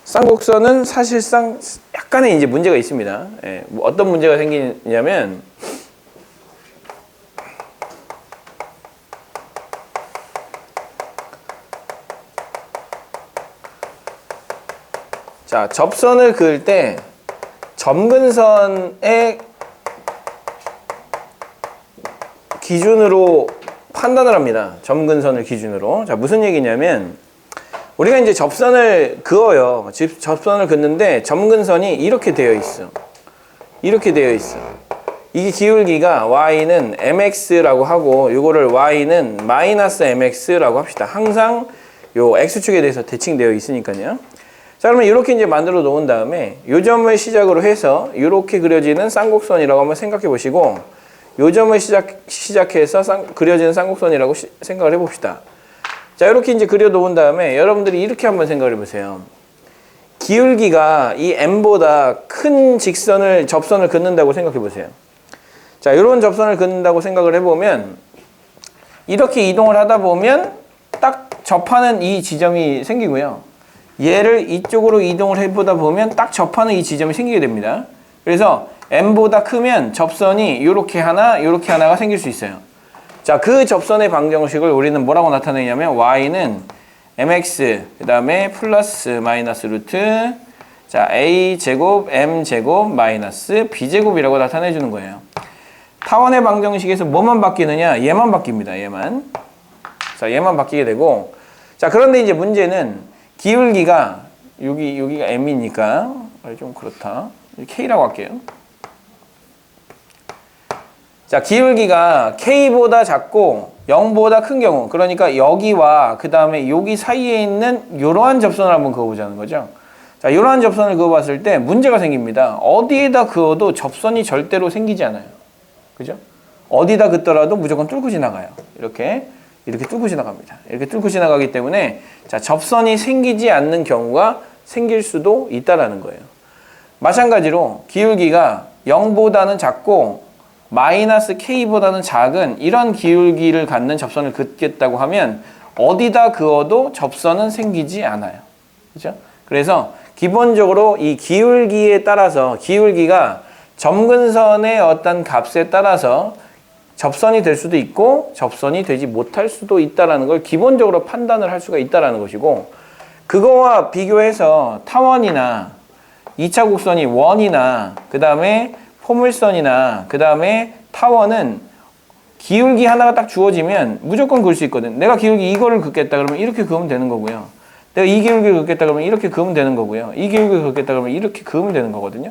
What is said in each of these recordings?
쌍곡선은 사실상 약간의 이제 문제가 있습니다. 예, 뭐 어떤 문제가 생기냐면 자, 접선을 그을 때 점근선의 기준으로 판단을 합니다. 점근선을 기준으로. 자, 무슨 얘기냐면 우리가 이제 접선을 그어요. 접선을 긋는데 점근선이 이렇게 되어 있어. 이렇게 되어 있어. 이게 기울기가 y는 mx라고 하고 요거를 y는 마이너스 mx라고 합시다. 항상 요 x축에 대해서 대칭되어 있으니까요. 자, 그러면 이렇게 이제 만들어 놓은 다음에 요 점을 시작으로 해서 이렇게 그려지는 쌍곡선이라고 한번 생각해 보시고 요 점을 시작해서 그려지는 쌍곡선이라고 생각을 해 봅시다. 자, 이렇게 이제 그려 놓은 다음에 여러분들이 이렇게 한번 생각을 해 보세요. 기울기가 이 m보다 큰 접선을 긋는다고 생각해 보세요. 자, 이런 접선을 긋는다고 생각을 해 보면 이렇게 이동을 하다 보면 딱 접하는 이 지점이 생기고요. 얘를 이쪽으로 이동을 해보다 보면 딱 접하는 이 지점이 생기게 됩니다. 그래서 m보다 크면 접선이 요렇게 하나가 생길 수 있어요. 자, 그 접선의 방정식을 우리는 뭐라고 나타내냐면 y는 mx 그 다음에 플러스 마이너스 루트 자 a제곱 m제곱 마이너스 b제곱이라고 나타내 주는 거예요. 타원의 방정식에서 뭐만 바뀌느냐? 얘만 바뀝니다. 얘만. 자, 얘만 바뀌게 되고 자, 그런데 이제 문제는 기울기가 여기가 m이니까 좀 그렇다. k라고 할게요. 자, 기울기가 k보다 작고 0보다 큰 경우, 그러니까 여기와 그 다음에 여기 사이에 있는 이러한 접선을 한번 그어보자는 거죠. 자, 이러한 접선을 그어봤을 때 문제가 생깁니다. 어디에다 그어도 접선이 절대로 생기지 않아요. 그죠? 어디다 긋더라도 무조건 뚫고 지나가요. 이렇게 뚫고 지나갑니다. 이렇게 뚫고 지나가기 때문에 자, 접선이 생기지 않는 경우가 생길 수도 있다라는 거예요. 마찬가지로 기울기가 0보다는 작고 마이너스 k보다는 작은 이런 기울기를 갖는 접선을 긋겠다고 하면 어디다 그어도 접선은 생기지 않아요. 그죠? 그래서 기본적으로 이 기울기에 따라서 기울기가 점근선의 어떤 값에 따라서 접선이 될 수도 있고 접선이 되지 못할 수도 있다는 걸 기본적으로 판단을 할 수가 있다는 것이고, 그거와 비교해서 타원이나 2차 곡선이 원이나 그 다음에 포물선이나 그 다음에 타원은 기울기 하나가 딱 주어지면 무조건 그을 수 있거든. 내가 기울기 이거를 긋겠다 그러면 이렇게 그으면 되는 거고요. 내가 이 기울기를 긋겠다 그러면 이렇게 그으면 되는 거고요. 이 기울기를 긋겠다 그러면 이렇게 그으면 되는 거거든요.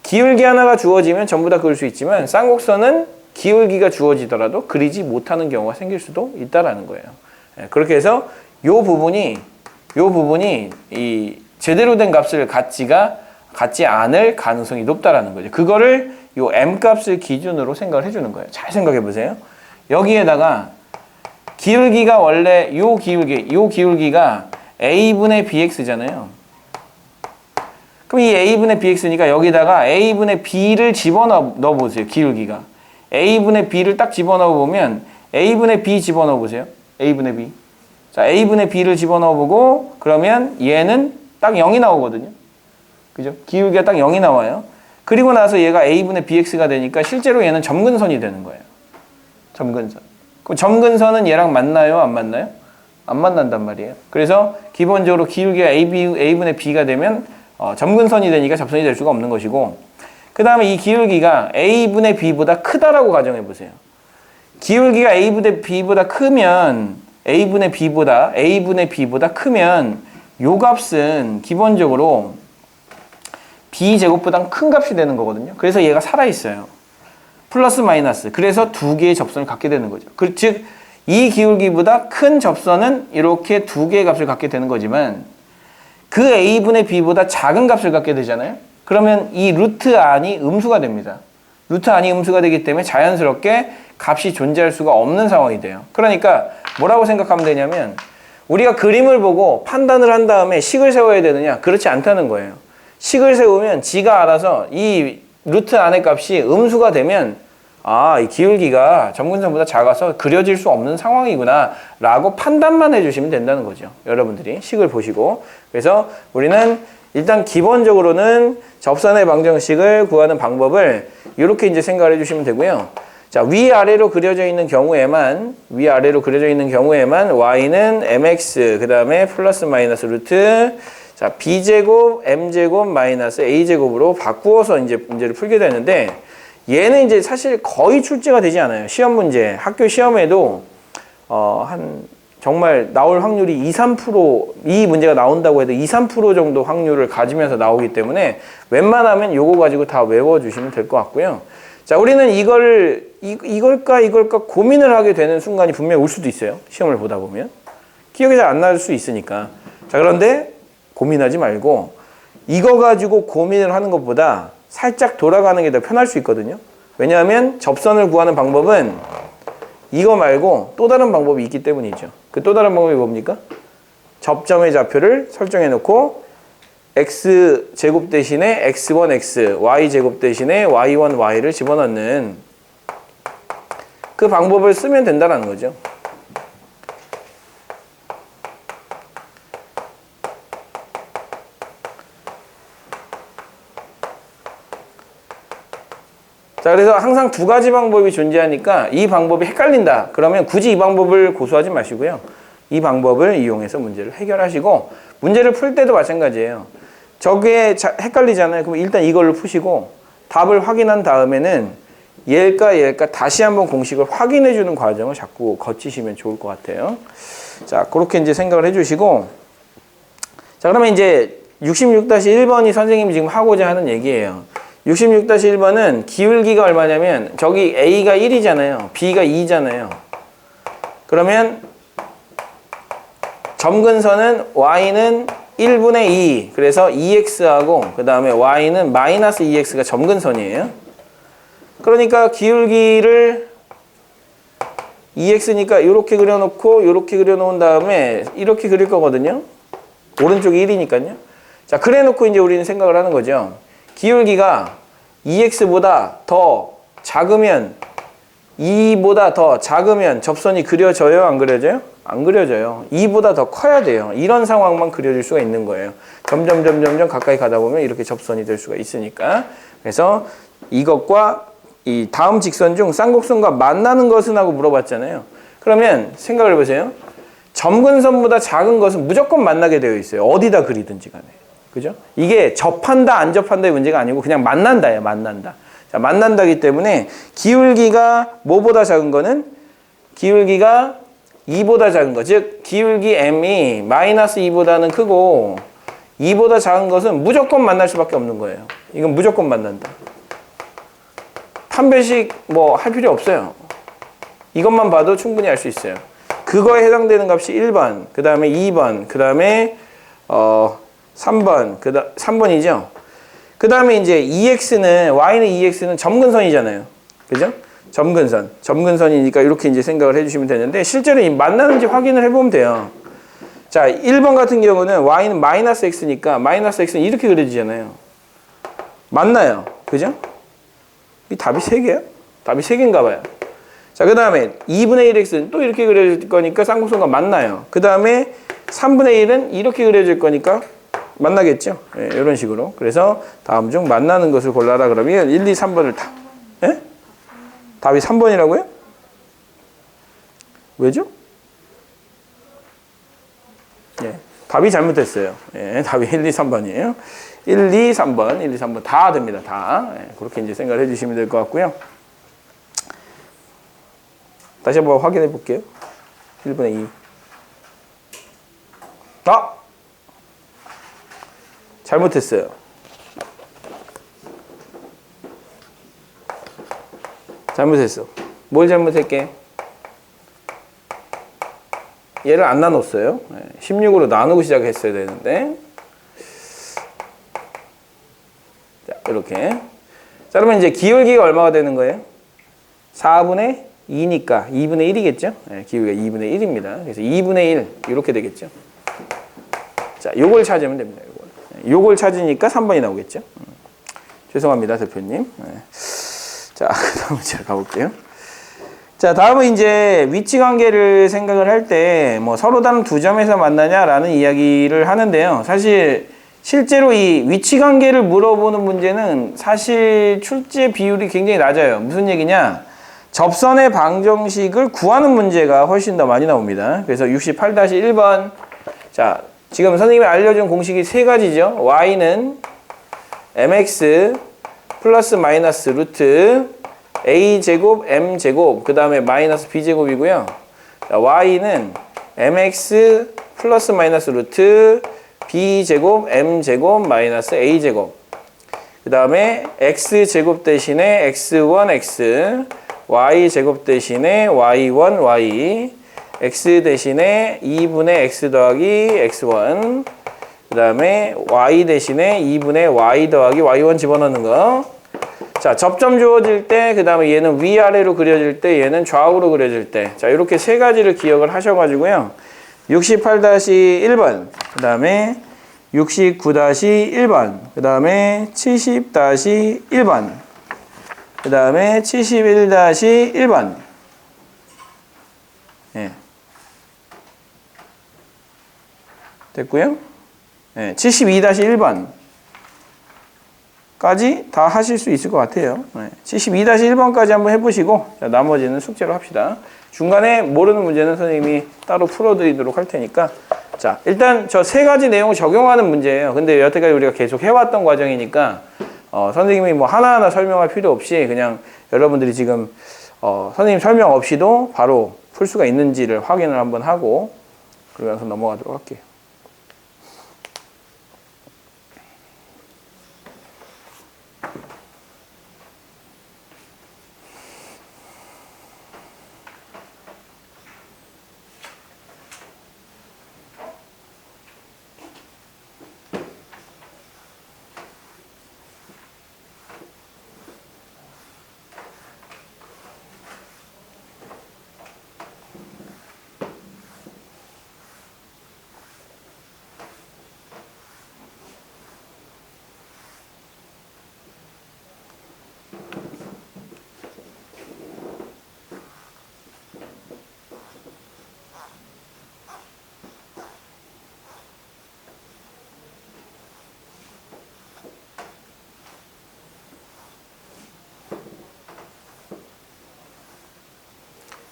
기울기 하나가 주어지면 전부 다 그을 수 있지만 쌍곡선은 기울기가 주어지더라도 그리지 못하는 경우가 생길 수도 있다라는 거예요. 그렇게 해서 요 부분이 이 제대로 된 값을 갖지 않을 가능성이 높다라는 거죠. 그거를 요 m 값을 기준으로 생각을 해주는 거예요. 잘 생각해 보세요. 여기에다가 기울기가 원래 요 기울기가 a분의 bx잖아요. 그럼 이 a분의 bx니까 여기다가 a분의 b를 집어넣어 보세요. 기울기가 a분의 b를 딱 집어넣어 보면 a분의 b 집어넣어 보세요. a분의 b. 자, a분의 b를 집어넣어 보고 그러면 얘는 딱 0이 나오거든요. 그죠? 기울기가 딱 0이 나와요. 그리고 나서 얘가 a분의 bx가 되니까 실제로 얘는 점근선이 되는 거예요. 점근선. 그럼 점근선은 얘랑 만나요? 안 만나요? 안 만난단 말이에요. 그래서 기본적으로 기울기가 a분의 b가 되면 점근선이 되니까 접선이 될 수가 없는 것이고, 그 다음에 이 기울기가 a분의 b보다 크다라고 가정해 보세요. 기울기가 a분의 b보다 크면 a분의 b보다 크면 요 값은 기본적으로 b제곱보다 큰 값이 되는 거거든요. 그래서 얘가 살아있어요. 플러스 마이너스. 그래서 두 개의 접선을 갖게 되는 거죠. 즉, 이 기울기보다 큰 접선은 이렇게 두 개의 값을 갖게 되는 거지만 그 a분의 b보다 작은 값을 갖게 되잖아요. 그러면 이 루트 안이 음수가 됩니다. 루트 안이 음수가 되기 때문에 자연스럽게 값이 존재할 수가 없는 상황이 돼요. 그러니까 뭐라고 생각하면 되냐면 우리가 그림을 보고 판단을 한 다음에 식을 세워야 되느냐? 그렇지 않다는 거예요. 식을 세우면 지가 알아서 이 루트 안의 값이 음수가 되면 이 기울기가 점근선보다 작아서 그려질 수 없는 상황이구나 라고 판단만 해주시면 된다는 거죠. 여러분들이 식을 보시고. 그래서 우리는 일단 기본적으로는 접선의 방정식을 구하는 방법을 이렇게 이제 생각을 해주시면 되고요. 자, 위아래로 그려져 있는 경우에만 y는 mx 그 다음에 플러스 마이너스 루트 자 b제곱 m제곱 마이너스 a제곱으로 바꾸어서 이제 문제를 풀게 되는데 얘는 이제 사실 거의 출제가 되지 않아요. 시험 문제, 학교 시험에도 한 정말 나올 확률이 2, 3% 이 문제가 나온다고 해도 2, 3% 정도 확률을 가지면서 나오기 때문에 웬만하면 요거 가지고 다 외워주시면 될 것 같고요. 자, 우리는 이걸까 고민을 하게 되는 순간이 분명히 올 수도 있어요. 시험을 보다 보면. 기억이 잘 안 날 수 있으니까. 자, 그런데 고민하지 말고 이거 가지고 고민을 하는 것보다 살짝 돌아가는 게 더 편할 수 있거든요. 왜냐하면 접선을 구하는 방법은 이거 말고 또 다른 방법이 있기 때문이죠. 그 또 다른 방법이 뭡니까? 접점의 좌표를 설정해 놓고 x제곱 대신에 x1x, y제곱 대신에 y1y를 집어넣는 그 방법을 쓰면 된다는 거죠. 자, 그래서 항상 두 가지 방법이 존재하니까 이 방법이 헷갈린다. 그러면 굳이 이 방법을 고수하지 마시고요. 이 방법을 이용해서 문제를 해결하시고 문제를 풀 때도 마찬가지예요. 저게 헷갈리잖아요. 그럼 일단 이걸로 푸시고 답을 확인한 다음에는 얘일까 다시 한번 공식을 확인해 주는 과정을 자꾸 거치시면 좋을 것 같아요. 자, 그렇게 이제 생각을 해 주시고 자, 그러면 이제 66-1번이 선생님이 지금 하고자 하는 얘기예요. 66-1번은 기울기가 얼마냐면 저기 A가 1이잖아요. B가 2잖아요. 그러면 점근선은 Y는 1분의 2 그래서 2x하고 그 다음에 Y는 마이너스 2x가 점근선이에요. 그러니까 기울기를 2x니까 이렇게 그려놓고 이렇게 그려놓은 다음에 이렇게 그릴 거거든요. 오른쪽이 1이니까요. 자, 그래놓고 이제 우리는 생각을 하는 거죠. 기울기가 2x보다 더 작으면 2보다 더 작으면 접선이 그려져요? 안 그려져요? 안 그려져요. 2보다 더 커야 돼요. 이런 상황만 그려줄 수가 있는 거예요. 점점 가까이 가다 보면 이렇게 접선이 될 수가 있으니까. 그래서 이것과 이 다음 직선 중 쌍곡선과 만나는 것은 하고 물어봤잖아요. 그러면 생각을 해보세요. 점근선보다 작은 것은 무조건 만나게 되어 있어요. 어디다 그리든지 간에. 그죠? 이게 접한다, 안 접한다의 문제가 아니고 그냥 만난다예요, 만난다. 자, 만난다기 때문에 기울기가 뭐보다 작은 거는 기울기가 2보다 작은 거. 즉, 기울기 m이 마이너스 2보다는 크고 2보다 작은 것은 무조건 만날 수밖에 없는 거예요. 이건 무조건 만난다. 판별식 뭐 할 필요 없어요. 이것만 봐도 충분히 알 수 있어요. 그거에 해당되는 값이 1번, 그 다음에 2번, 그 다음에 3번, 3번이죠. 그 다음에 이제 y는 2x는 점근선이잖아요. 그죠? 점근선이니까 이렇게 이제 생각을 해주시면 되는데 실제로 만나는지 확인을 해보면 돼요. 자, 1번 같은 경우는 y는 마이너스 x니까 마이너스 x는 이렇게 그려지잖아요. 맞나요? 그죠? 이 답이 3개야? 답이 3개인가 봐요. 자, 그 다음에 2분의 1x는 또 이렇게 그려질 거니까 쌍곡선과 맞나요? 그 다음에 3분의 1은 이렇게 그려질 거니까 만나겠죠? 예, 이런 식으로. 그래서 다음 중 만나는 것을 골라라 그러면 1, 2, 3번을 다. 예? 답이 3번이라고요? 왜죠? 예, 답이 잘못됐어요. 예, 답이 1, 2, 3번이에요. 1, 2, 3번 다 됩니다. 다. 예, 그렇게 이제 생각을 해주시면 될 것 같고요. 다시 한번 확인해 볼게요. 1분의 2. 잘못했어요. 잘못했어. 뭘 잘못했게? 얘를 안 나눴어요. 16으로 나누고 시작했어야 되는데. 자, 이렇게. 자, 그러면 이제 기울기가 얼마가 되는 거예요? 4분의 2니까 2분의 1이겠죠? 네, 기울기가 2분의 1입니다. 그래서 2분의 1 이렇게 되겠죠? 자, 요걸 찾으면 됩니다. 요걸 찾으니까 3번이 나오겠죠? 죄송합니다, 대표님. 네. 자, 그 다음 제가 가볼게요. 자, 다음은 이제 위치 관계를 생각을 할 때 뭐 서로 다른 두 점에서 만나냐라는 이야기를 하는데요. 사실 실제로 이 위치 관계를 물어보는 문제는 사실 출제 비율이 굉장히 낮아요. 무슨 얘기냐? 접선의 방정식을 구하는 문제가 훨씬 더 많이 나옵니다. 그래서 68-1번. 자, 지금 선생님이 알려준 공식이 세 가지죠. y는 mx 플러스 마이너스 루트 a제곱 m제곱 그 다음에 마이너스 b제곱이고요. 자, y는 mx 플러스 마이너스 루트 b제곱 m제곱 마이너스 a제곱 그 다음에 x제곱 대신에 x1x y제곱 대신에 y1 y x 대신에 2분의 x 더하기 x1 그 다음에 y 대신에 2분의 y 더하기 y1 집어넣는 거. 자, 접점 주어질 때, 그 다음에 얘는 위아래로 그려질 때, 얘는 좌우로 그려질 때. 자, 이렇게 세 가지를 기억을 하셔가지고요. 68-1번, 그 다음에 69-1번, 그 다음에 70-1번, 그 다음에 71-1번. 예. 됐고요. 네, 72-1번 까지 다 하실 수 있을 것 같아요. 네, 72-1번까지 한번 해보시고 자, 나머지는 숙제로 합시다. 중간에 모르는 문제는 선생님이 따로 풀어드리도록 할 테니까 자, 일단 저 세 가지 내용을 적용하는 문제예요. 근데 여태까지 우리가 계속 해왔던 과정이니까 선생님이 뭐 하나하나 설명할 필요 없이 그냥 여러분들이 지금 선생님 설명 없이도 바로 풀 수가 있는지를 확인을 한번 하고 그러면서 넘어가도록 할게요.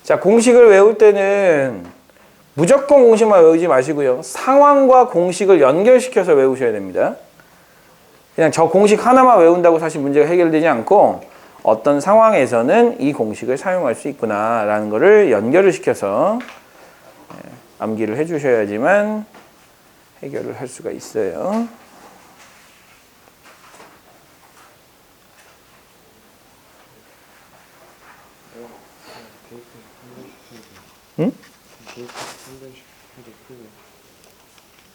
자, 공식을 외울 때는 무조건 공식만 외우지 마시고요. 상황과 공식을 연결시켜서 외우셔야 됩니다. 그냥 저 공식 하나만 외운다고 사실 문제가 해결되지 않고 어떤 상황에서는 이 공식을 사용할 수 있구나라는 것을 연결을 시켜서 암기를 해주셔야지만 해결을 할 수가 있어요. 응?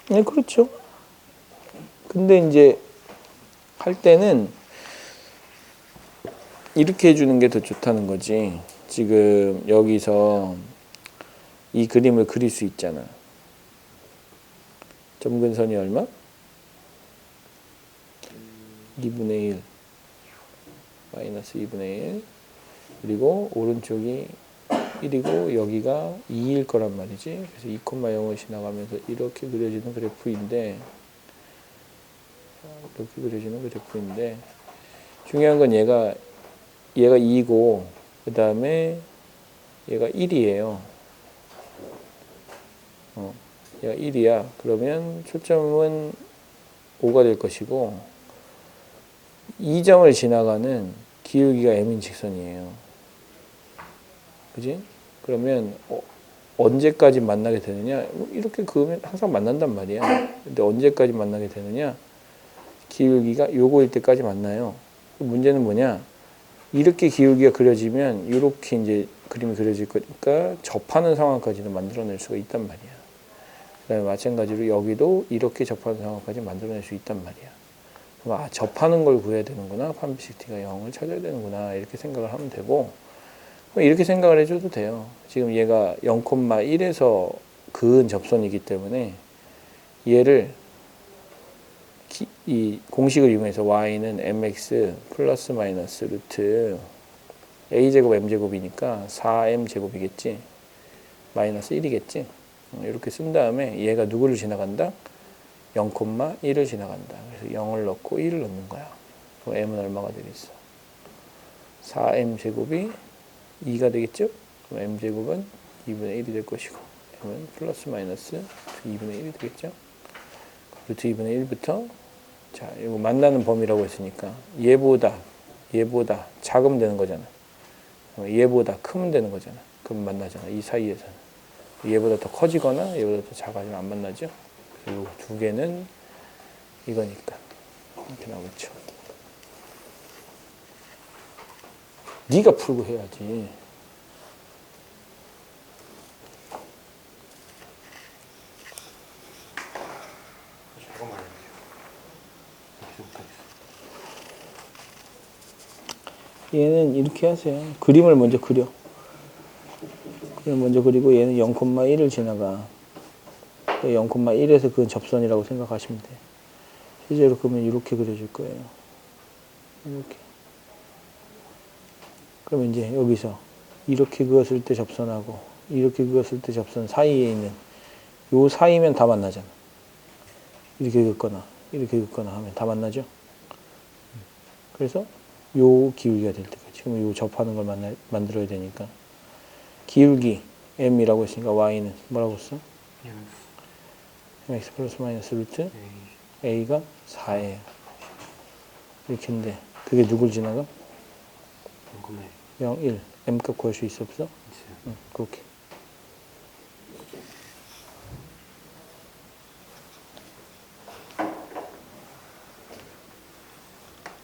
네, 그렇죠. 근데 이제 할 때는 이렇게 해주는 게 더 좋다는 거지. 지금 여기서 이 그림을 그릴 수 있잖아. 점근선이 얼마? 2분의 1 마이너스 2분의 1 그리고 오른쪽이 1이고 여기가 2일 거란 말이지. 그래서 2,0을 지나가면서 이렇게 그려지는 그래프인데 중요한 건 얘가 2고 그 다음에 얘가 1이에요. 얘가 1이야. 그러면 초점은 5가 될 것이고 2점을 지나가는 기울기가 m인 직선이에요. 그지? 그러면 언제까지 만나게 되느냐? 이렇게 그으면 항상 만난단 말이야. 근데 언제까지 만나게 되느냐? 기울기가 요거일 때까지 만나요. 문제는 뭐냐? 이렇게 기울기가 그려지면 이렇게 이제 그림이 그려질 거니까 접하는 상황까지는 만들어낼 수가 있단 말이야. 그다음에 마찬가지로 여기도 이렇게 접하는 상황까지 만들어낼 수 있단 말이야. 그럼 접하는 걸 구해야 되는구나. 판비식 t가 0을 찾아야 되는구나. 이렇게 생각을 하면 되고 이렇게 생각을 해줘도 돼요. 지금 얘가 0,1에서 그은 접선이기 때문에 얘를 이 공식을 이용해서 y는 mx 플러스 마이너스 루트 a제곱 m제곱이니까 4m제곱이겠지. 마이너스 1이겠지. 이렇게 쓴 다음에 얘가 누구를 지나간다? 0,1을 지나간다. 그래서 0을 넣고 1을 넣는 거야. 그럼 m은 얼마가 되겠어? 4m 제곱이 2가 되겠죠? 그럼 m 제곱은 2분의 1이 될 것이고 m은 플러스 마이너스 2분의 1이 되겠죠? 루트 2분의 1부터 자, 이거 만나는 범위라고 했으니까 얘보다 작으면 되는 거잖아. 얘보다 크면 되는 거잖아. 그럼 만나잖아. 이 사이에서는. 얘보다 더 커지거나 얘보다 더 작아지면 안 만나죠. 그리고 두 개는 이거니까 이렇게 나오겠죠. 네가 풀고 해야지. 얘는 이렇게 하세요. 그림을 먼저 그려. 그림을 먼저 그리고 얘는 0,1을 지나가. 0,1에서 그건 접선이라고 생각하시면 돼요. 실제로 그러면 이렇게 그려줄 거예요. 이렇게. 그러면 이제 여기서 이렇게 그었을 때 접선하고 이렇게 그었을 때 접선 사이에 있는 요 사이면 다 만나잖아. 이렇게 긋거나 이렇게 긋거나 하면 다 만나죠. 그래서 요 기울기가 될 때까지. 그러면 요 접하는 걸 만들어야 되니까 기울기 m이라고 했으니까 y는 뭐라고 써? mx 플러스 마이너스 루트 a가 4예요. 이렇게인데 그게 누굴 지나가? 0, 1. m값 구할 수 있어 없어? 응, 그렇게.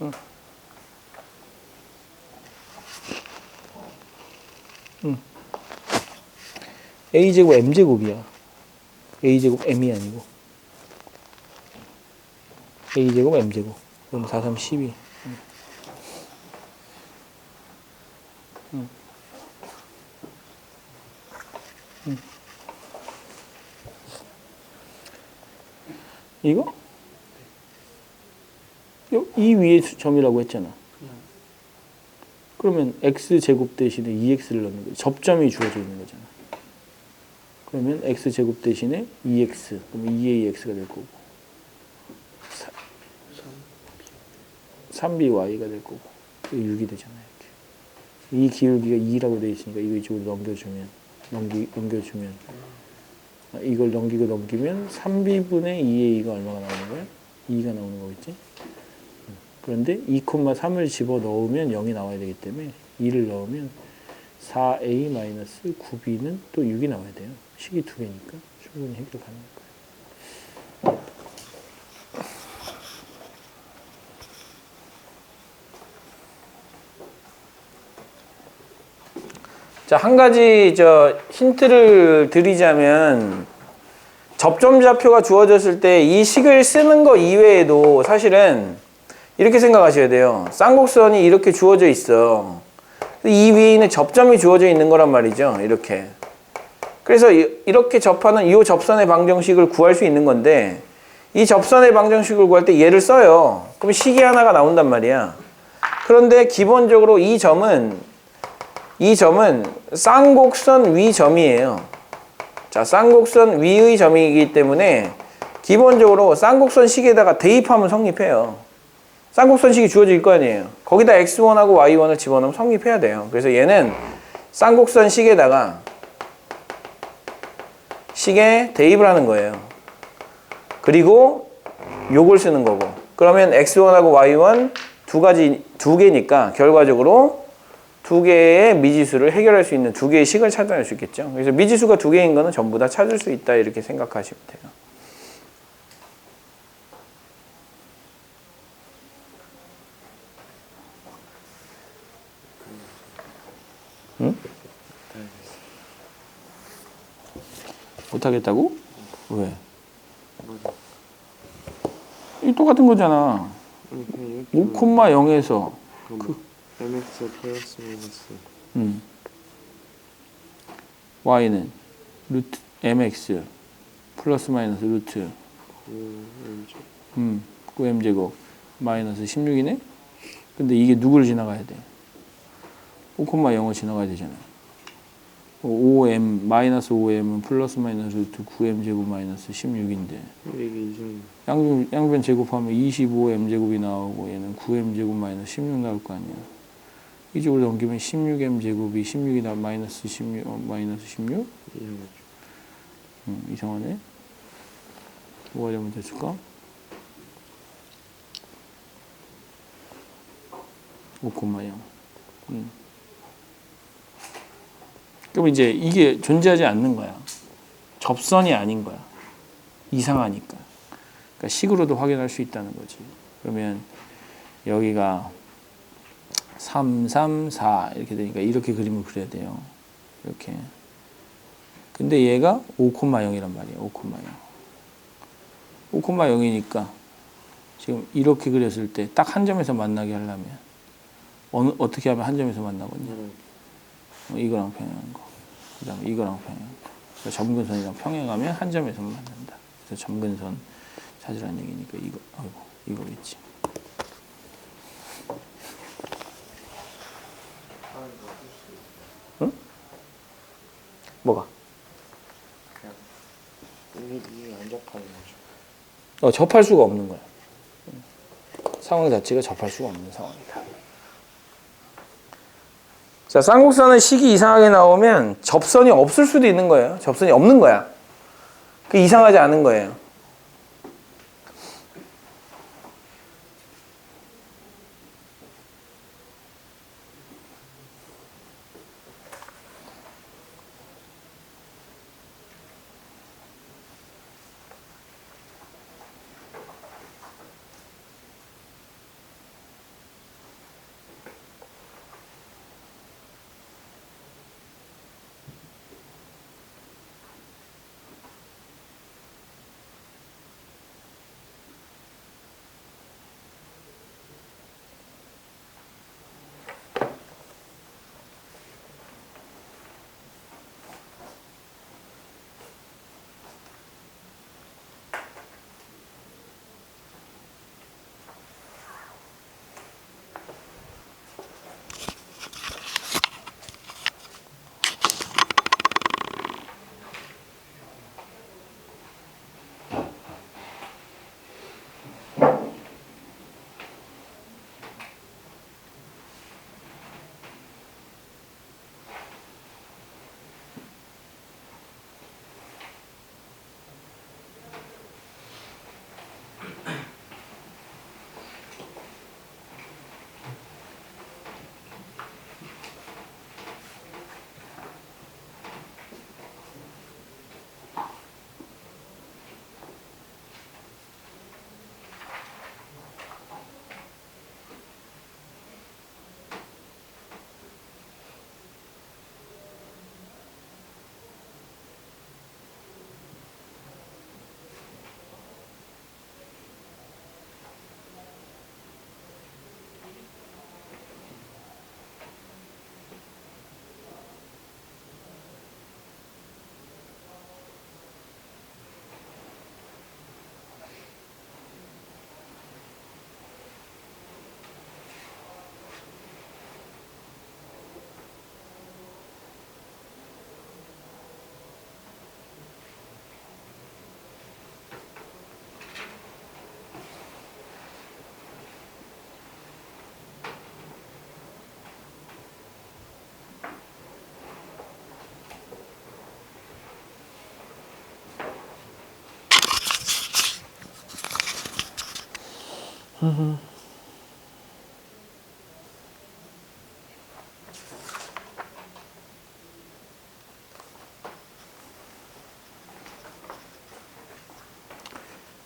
응. 응. a제곱 m제곱이야. a제곱 m이 아니고 a제곱 m제곱. 그럼 4, 3, 12. 응. 응. 응. 이거? 이 위에 점이라고 했잖아. 그러면 x제곱 대신에 2x를 넣는 거지. 접점이 주어져 있는 거잖아. 그러면 x제곱 대신에 2x, 그러면 2ax가 될 거고 3by가 될 거고 6이 되잖아요. 이렇게. 이 기울기가 2라고 되어 있으니까 이거 이쪽으로 넘겨주면 이걸 넘기면 3b분의 2a가 얼마가 나오는 거야? 2가 나오는 거겠지? 그런데 2,3을 집어넣으면 0이 나와야 되기 때문에 2를 넣으면 4a-9b는 또 6이 나와야 돼요. 식이 두 개니까 충분히 해결 가능할 거예요. 자, 한 가지 힌트를 드리자면 접점좌표가 주어졌을 때 이 식을 쓰는 거 이외에도 사실은 이렇게 생각하셔야 돼요. 쌍곡선이 이렇게 주어져 있어. 이 위에 있는 접점이 주어져 있는 거란 말이죠. 이렇게. 그래서 이렇게 접하는 이 접선의 방정식을 구할 수 있는 건데 이 접선의 방정식을 구할 때 얘를 써요. 그럼 식이 하나가 나온단 말이야. 그런데 기본적으로 이 점은 쌍곡선 위 점이에요. 자, 쌍곡선 위의 점이기 때문에 기본적으로 쌍곡선 식에다가 대입하면 성립해요. 쌍곡선 식이 주어질 거 아니에요. 거기다 x1하고 y1을 집어넣으면 성립해야 돼요. 그래서 얘는 쌍곡선 식에다가 식에 대입을 하는 거예요. 그리고 요걸 쓰는 거고. 그러면 x1하고 y1 두 개니까 결과적으로 두 개의 미지수를 해결할 수 있는 두 개의 식을 찾아낼 수 있겠죠. 그래서 미지수가 두 개인 거는 전부 다 찾을 수 있다 이렇게 생각하시면 돼요. 응? 못하겠다고? 왜? 이 똑같은 거잖아. 5,0에서 mx 플러스 마이너스 y는 루트 mx 플러스 마이너스 루트 9m제곱 마이너스 16이네? 근데 이게 누구를 지나가야 돼? 5,0을 지나가야 되잖아. 5m 마이너스 5m은 플러스 마이너스 루트 9m 제곱 마이너스 16인데 이게 이상. 양변 제곱하면 25m 제곱이 나오고 얘는 9m 제곱 마이너스 16 나올 거 아니야. 이쪽으로 넘기면 16m 제곱이 16이 나 마이너스 16 마이너스 16? 이상하죠. 이상하네. 뭐가 잘못됐을까? 5,0. 그럼 이제 이게 존재하지 않는 거야. 접선이 아닌 거야. 이상하니까. 그러니까 식으로도 확인할 수 있다는 거지. 그러면 여기가 3, 3, 4 이렇게 되니까 이렇게 그림을 그려야 돼요. 이렇게. 근데 얘가 5,0이란 말이에요. 5,0. 5,0이니까 지금 이렇게 그렸을 때 딱 한 점에서 만나게 하려면 어떻게 하면 한 점에서 만나거든요. 이거랑 평행한 거. 그 다음에 이거랑 평행한 거. 그래서 점근선이랑 평행하면 한 점에서만 만난다. 그래서 점근선 찾으라는 얘기니까 이거, 아이고, 이거겠지. 응? 뭐가? 이게 안 접하는 거죠. 접할 수가 없는 거야. 상황 자체가 접할 수가 없는 상황이다. 자, 쌍곡선은 식이 이상하게 나오면 접선이 없을 수도 있는 거예요. 접선이 없는 거야. 그 이상하지 않은 거예요.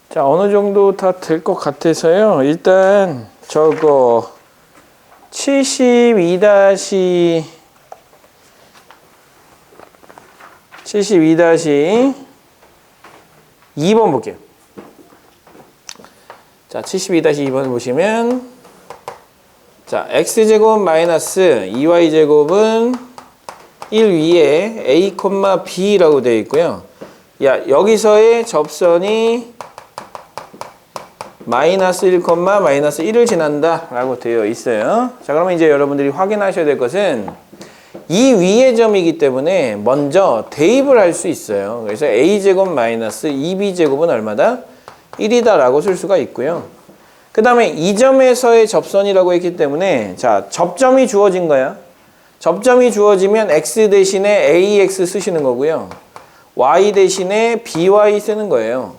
자, 어느 정도 다 될 것 같아서요. 일단 저거 72-2번 볼게요. 자, 72-2번을 보시면 자, x제곱 마이너스 2y제곱은 1 위에 a, b라고 되어 있고요. 야, 여기서의 접선이 마이너스 1, 마이너스 1을 지난다 라고 되어 있어요. 자, 그러면 이제 여러분들이 확인하셔야 될 것은 이 위의 점이기 때문에 먼저 대입을 할 수 있어요. 그래서 a제곱 마이너스 2b제곱은 얼마다? 1이다 라고 쓸 수가 있고요. 그 다음에 이 점에서의 접선이라고 했기 때문에 자, 접점이 주어진 거야. 접점이 주어지면 x 대신에 ax 쓰시는 거고요. y 대신에 by 쓰는 거예요.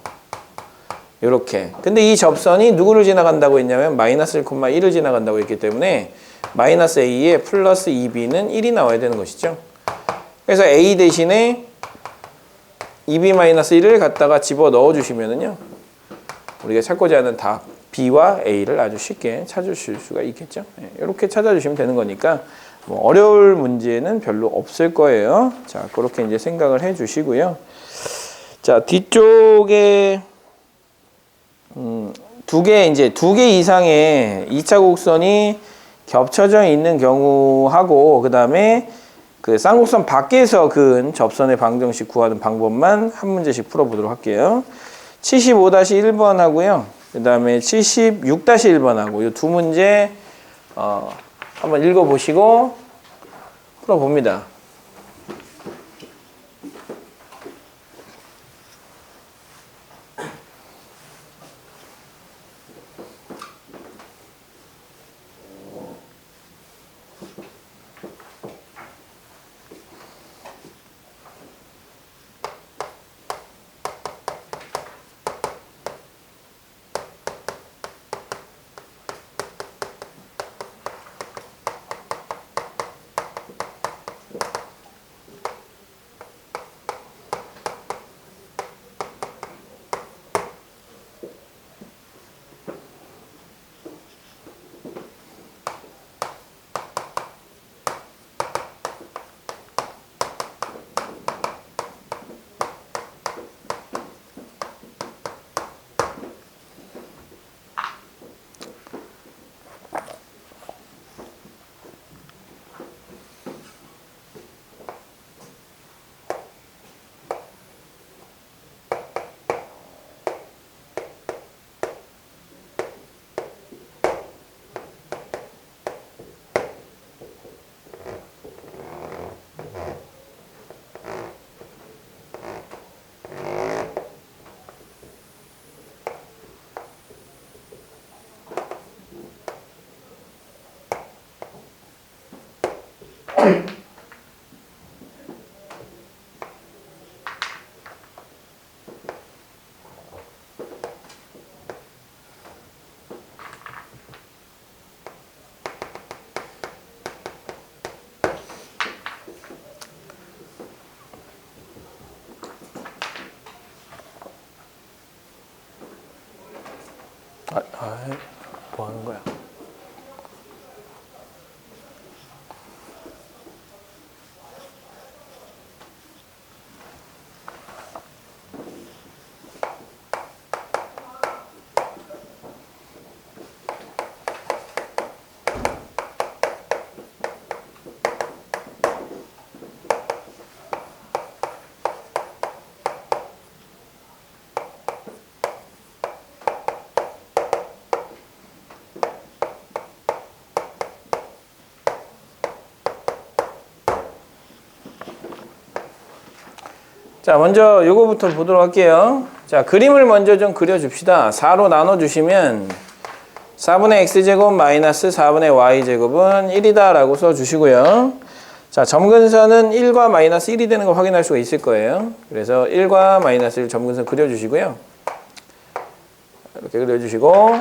요렇게. 근데 이 접선이 누구를 지나간다고 했냐면 마이너스 1,1을 지나간다고 했기 때문에 마이너스 a에 플러스 2b는 1이 나와야 되는 것이죠. 그래서 a 대신에 2b-1을 갖다가 집어 넣어 주시면은요. 우리가 찾고자 하는 답 b와 a를 아주 쉽게 찾으실 수가 있겠죠. 이렇게 찾아주시면 되는 거니까 뭐 어려울 문제는 별로 없을 거예요. 자, 그렇게 이제 생각을 해 주시고요. 자, 뒤쪽에 두 개 이상의 2차 곡선이 겹쳐져 있는 경우하고 그다음에 그 쌍곡선 밖에서 그은 접선의 방정식 구하는 방법만 한 문제씩 풀어보도록 할게요. 75-1번 하고요. 그다음에 76-1번 하고 이 두 문제 한번 읽어보시고 풀어봅니다. 뭐 하는 거야? 자, 먼저 요거부터 보도록 할게요. 자, 그림을 먼저 좀 그려줍시다. 4로 나눠주시면 4분의 x제곱 마이너스 4분의 y제곱은 1이다 라고 써주시고요. 자, 점근선은 1과 마이너스 1이 되는 걸 확인할 수가 있을 거예요. 그래서 1과 마이너스 1 점근선 그려주시고요. 이렇게 그려주시고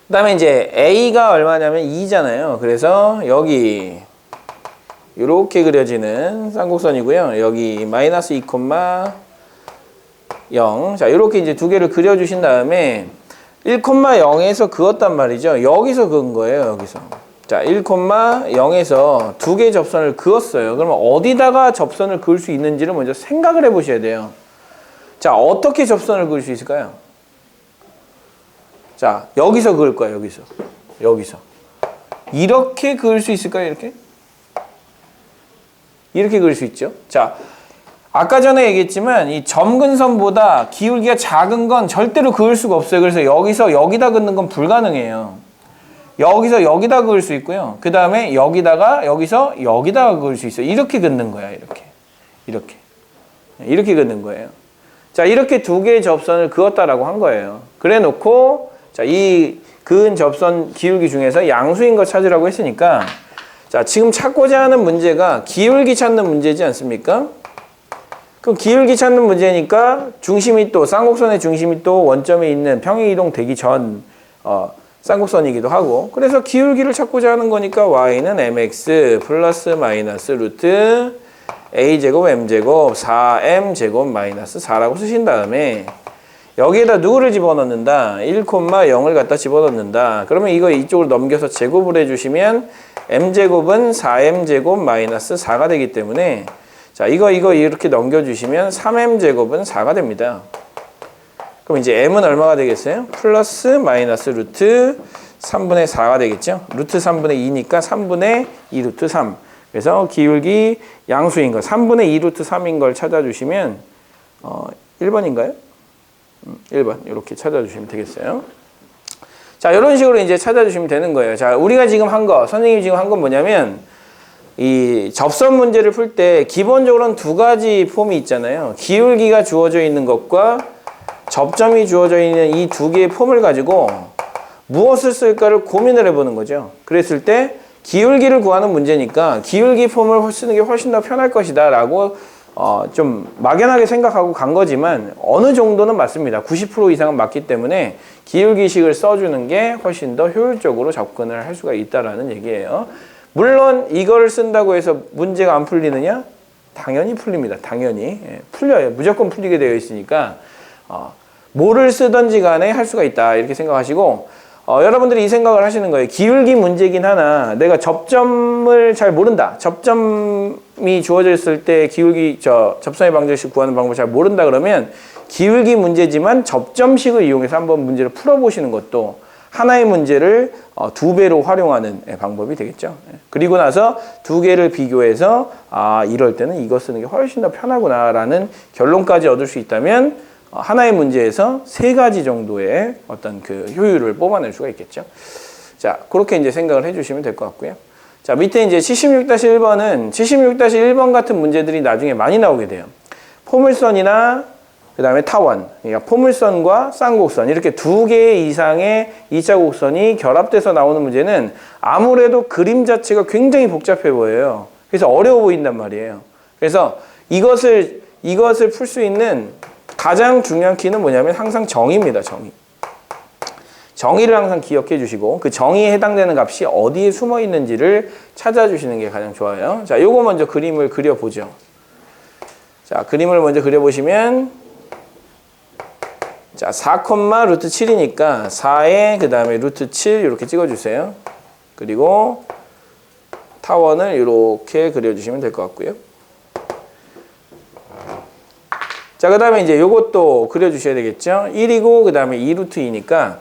그 다음에 이제 a가 얼마냐면 2잖아요. 그래서 여기 이렇게 그려지는 쌍곡선이고요. 여기 마이너스 2,0. 자, 이렇게 이제 두 개를 그려주신 다음에 1,0에서 그었단 말이죠. 여기서 그은 거예요. 여기서. 자, 1,0에서 두 개의 접선을 그었어요. 그러면 어디다가 접선을 그을 수 있는지를 먼저 생각을 해보셔야 돼요. 자, 어떻게 접선을 그을 수 있을까요? 자, 여기서 그을 거예요. 여기서. 여기서. 이렇게 그을 수 있을까요? 이렇게? 이렇게 그릴 수 있죠. 자, 아까 전에 얘기했지만 이 점근선보다 기울기가 작은 건 절대로 그을 수가 없어요. 그래서 여기서 여기다 긋는 건 불가능해요. 여기서 여기다 그을 수 있고요. 그 다음에 여기다가 여기서 여기다가 그을 수 있어요. 이렇게 긋는 거야. 이렇게 긋는 거예요. 자, 이렇게 두 개의 접선을 그었다라고 한 거예요. 그래 놓고 자, 이 그은 접선 기울기 중에서 양수인 거 찾으라고 했으니까 자, 지금 찾고자 하는 문제가 기울기 찾는 문제지 않습니까? 그럼 기울기 찾는 문제니까 중심이 또 쌍곡선의 중심이 또 원점에 있는 평행이동 되기 전 쌍곡선이기도 하고 그래서 기울기를 찾고자 하는 거니까 y는 mx 플러스 마이너스 루트 a제곱 m제곱 4m제곱 마이너스 4라고 쓰신 다음에 여기에다 누구를 집어넣는다? 1,0을 갖다 집어넣는다. 그러면 이거 이쪽으로 넘겨서 제곱을 해주시면 m제곱은 4m제곱 마이너스 4가 되기 때문에 자, 이거 이렇게 넘겨주시면 3m제곱은 4가 됩니다. 그럼 이제 m은 얼마가 되겠어요? 플러스 마이너스 루트 3분의 4가 되겠죠? 루트 3분의 2니까 3분의 2 루트 3. 그래서 기울기 양수인 거 3분의 2 루트 3인 걸 찾아주시면 1번인가요? 1번 이렇게 찾아주시면 되겠어요. 자, 이런 식으로 이제 찾아주시면 되는 거예요. 자, 우리가 지금 한 거, 선생님이 지금 한 건 뭐냐면 이 접선 문제를 풀 때 기본적으로는 두 가지 폼이 있잖아요. 기울기가 주어져 있는 것과 접점이 주어져 있는 이 두 개의 폼을 가지고 무엇을 쓸까를 고민을 해보는 거죠. 그랬을 때 기울기를 구하는 문제니까 기울기 폼을 쓰는 게 훨씬 더 편할 것이다 라고 좀 막연하게 생각하고 간 거지만 어느 정도는 맞습니다. 90% 이상은 맞기 때문에 기울기식을 써주는 게 훨씬 더 효율적으로 접근을 할 수가 있다라는 얘기예요. 물론 이걸 쓴다고 해서 문제가 안 풀리느냐? 당연히 풀립니다. 당연히. 풀려요. 무조건 풀리게 되어 있으니까 뭐를 쓰든지 간에 할 수가 있다 이렇게 생각하시고 여러분들이 이 생각을 하시는 거예요. 기울기 문제긴 하나 내가 접점을 잘 모른다. 접점이 주어져 있을 때 기울기 접선의 방정식 구하는 방법을 잘 모른다 그러면 기울기 문제지만 접점식을 이용해서 한번 문제를 풀어보시는 것도 하나의 문제를 두 배로 활용하는 방법이 되겠죠. 그리고 나서 두 개를 비교해서 이럴 때는 이거 쓰는 게 훨씬 더 편하구나라는 결론까지 얻을 수 있다면 하나의 문제에서 세 가지 정도의 어떤 그 효율을 뽑아낼 수가 있겠죠. 자, 그렇게 이제 생각을 해주시면 될 것 같고요. 자, 밑에 이제 76-1번은 76-1번 같은 문제들이 나중에 많이 나오게 돼요. 포물선이나 그 다음에 타원, 그러니까 포물선과 쌍곡선 이렇게 두 개 이상의 2차 곡선이 결합돼서 나오는 문제는 아무래도 그림 자체가 굉장히 복잡해 보여요. 그래서 어려워 보인단 말이에요. 그래서 이것을 풀 수 있는 가장 중요한 키는 뭐냐면 항상 정의입니다. 정의를 항상 기억해 주시고 그 정의에 해당되는 값이 어디에 숨어 있는지를 찾아주시는 게 가장 좋아요. 자, 요거 먼저 그림을 그려보죠. 자, 그림을 먼저 그려보시면 자, 4, 루트 7이니까 4에 그 다음에 루트 7 이렇게 찍어주세요. 그리고 타원을 이렇게 그려주시면 될 것 같고요. 자, 그 다음에 이제 요것도 그려주셔야 되겠죠. 1이고 그 다음에 2 루트 2니까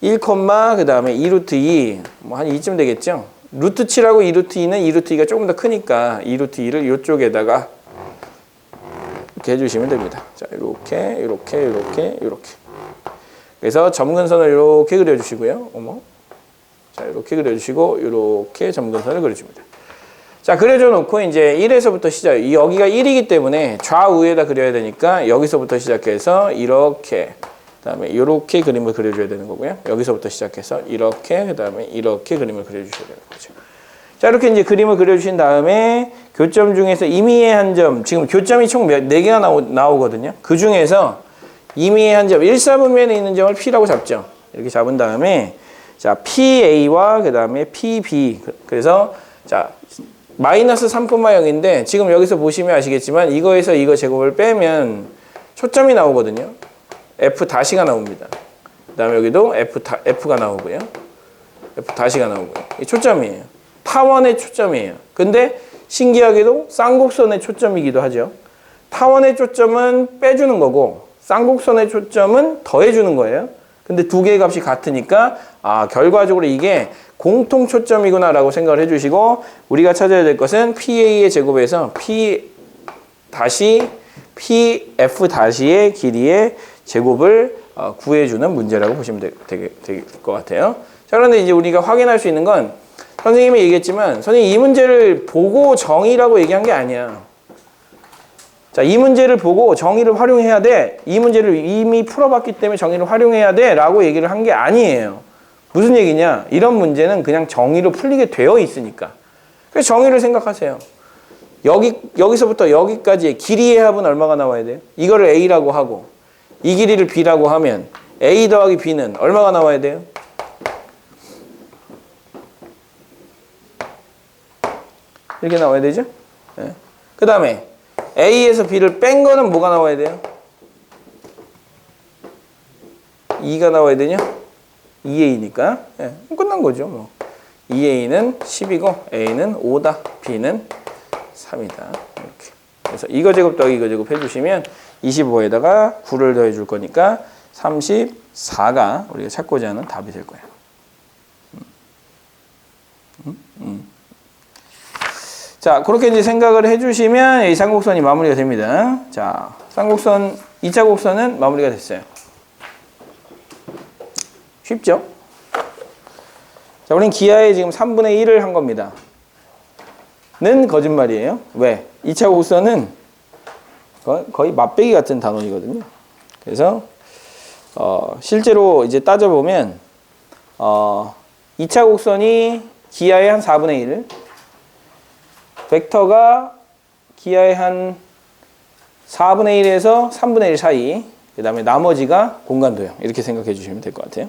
1, 그 다음에 2 루트 2 뭐 한 2쯤 되겠죠. 루트 7하고 2 루트 2는 2 루트 2가 조금 더 크니까 2 루트 2를 이쪽에다가 이렇게 해주시면 됩니다. 자, 이렇게. 그래서 점근선을 이렇게 그려주시고요. 자, 이렇게 그려주시고 이렇게 점근선을 그려줍니다. 자, 그려줘 놓고 이제 1에서부터 시작. 여기가 1이기 때문에 좌우에다 그려야 되니까 여기서부터 시작해서 이렇게 그다음에 이렇게 그림을 그려줘야 되는 거고요. 여기서부터 시작해서 이렇게 그다음에 이렇게 그림을 그려주셔야 되는 거죠. 자, 이렇게 이제 그림을 그려주신 다음에 교점 중에서 임의의 한 점, 지금 교점이 총 4개가 나오거든요. 그 중에서 임의의 한 점, 1, 4분면에 있는 점을 P라고 잡죠. 이렇게 잡은 다음에 자, PA와 그 다음에 PB. 그래서 자, 마이너스 3,0인데 지금 여기서 보시면 아시겠지만 이거에서 이거 제곱을 빼면 초점이 나오거든요. F-가 나옵니다. 그 다음에 여기도 F가 나오고요. F-가 나오고요. 이 초점이에요. 타원의 초점이에요. 근데 신기하게도 쌍곡선의 초점이기도 하죠. 타원의 초점은 빼주는 거고 쌍곡선의 초점은 더해주는 거예요. 근데 두 개의 값이 같으니까 결과적으로 이게 공통 초점이구나 라고 생각을 해주시고 우리가 찾아야 될 것은 PA의 제곱에서 PF-의 길이의 제곱을 구해주는 문제라고 보시면 될 것 같아요. 자, 그런데 이제 우리가 확인할 수 있는 건 선생님이 얘기했지만 선생님 이 문제를 보고 정의라고 얘기한 게 아니야. 자, 이 문제를 보고 정의를 활용해야 돼. 이 문제를 이미 풀어봤기 때문에 정의를 활용해야 돼. 라고 얘기를 한 게 아니에요. 무슨 얘기냐? 이런 문제는 그냥 정의로 풀리게 되어 있으니까. 그래서 정의를 생각하세요. 여기서부터 여기까지의 길이의 합은 얼마가 나와야 돼요? 이거를 A라고 하고 이 길이를 B라고 하면 A 더하기 B는 얼마가 나와야 돼요? 이렇게 나와야 되죠? 네. 그 다음에 A에서 B를 뺀 거는 뭐가 나와야 돼요? 2가 나와야 되냐? 2A니까 네. 끝난 거죠. 뭐. 2A는 10이고 A는 5다. B는 3이다. 이렇게. 그래서 이거 제곱 더하기 이거 제곱 해주시면 25에다가 9를 더해 줄 거니까 34가 우리가 찾고자 하는 답이 될 거예요. 자, 그렇게 이제 생각을 해주시면 이 쌍곡선이 마무리가 됩니다. 자, 쌍곡선 2차 곡선은 마무리가 됐어요. 쉽죠? 자, 우린 기하에 지금 3분의 1을 한 겁니다. 는 거짓말이에요. 왜? 2차 곡선은 거의 맛배기 같은 단원이거든요. 그래서 실제로 이제 따져보면 2차 곡선이 기하의 한 4분의 1, 벡터가 기하의 한 4분의 1에서 3분의 1 사이, 그 다음에 나머지가 공간도형. 이렇게 생각해 주시면 될 것 같아요.